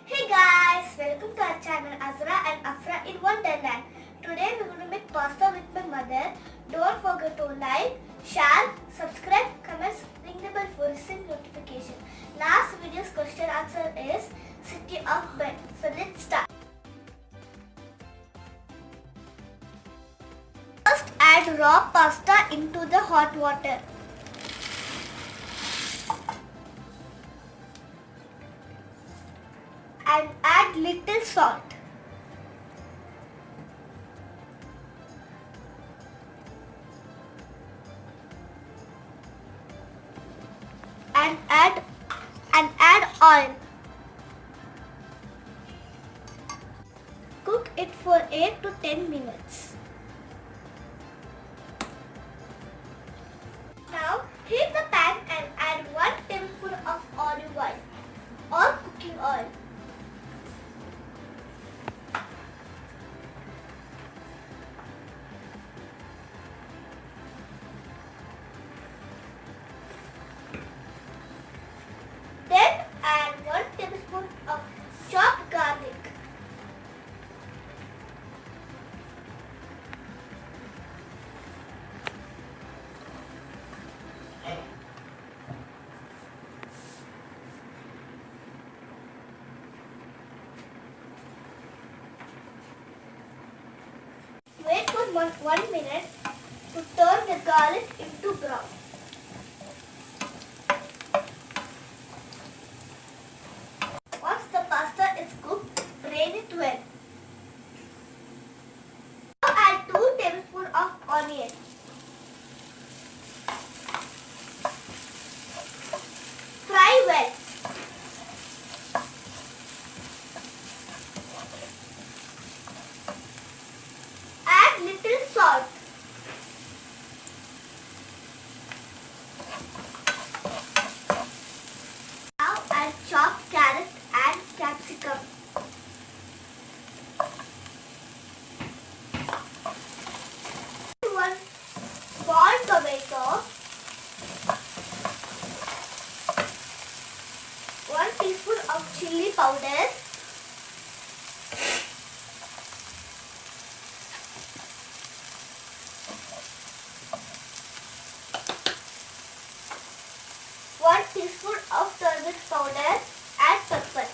Hey guys, welcome to our channel Azra and Afra in Wonderland. Today we're going to make pasta with my mother. Don't forget to like, share, subscribe, comments, ring the bell for receive notification. Last video's question answer is City of Bed. So let's start. First add raw pasta into the hot water. And add little salt. And add oil. Cook it for 8 to 10 minutes. Now heat the pan and add 1 tablespoon of olive oil or cooking oil. Then add 1 tablespoon of chopped garlic. Wait for 1 minute to turn the garlic into brown. Once the pasta is cooked, drain it well. Now add 2 tablespoons of onion. Fry well. Add little salt. Now add chopped carrot and capsicum. One small tomato. 1 teaspoon of chili powder. One teaspoon of turmeric powder and pepper.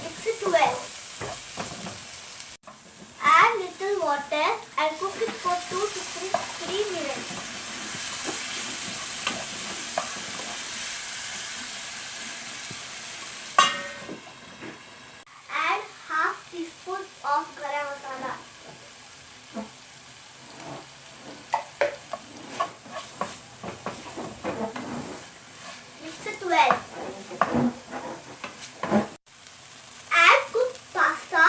Mix it well. Add little water and cook it for 2 to 3 minutes. Add half teaspoon of garam masala. Mix it well. Add cooked pasta.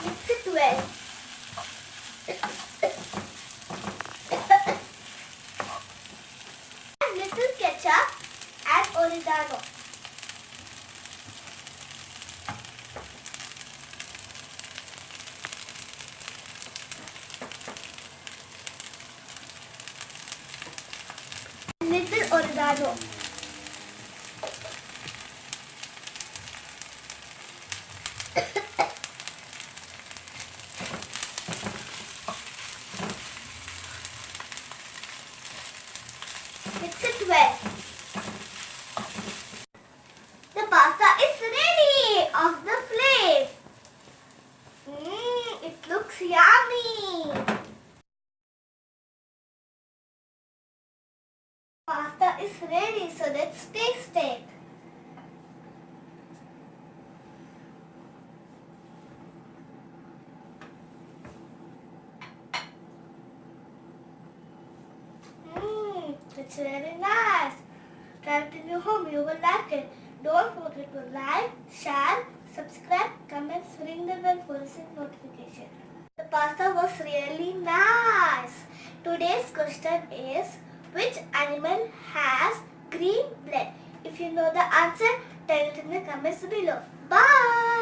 Mix it well. Add little ketchup and oregano. Little oregano. Mix it well. The pasta is ready off the flame. It looks yummy. Pasta is ready, so let's taste it. It's very nice. Try it in your home, you will like it. Don't forget to like, share, subscribe, comments, ring the bell for receive notification. The pasta was really nice. Today's question is, which animal has green blood? If you know the answer, tell it in the comments below. Bye!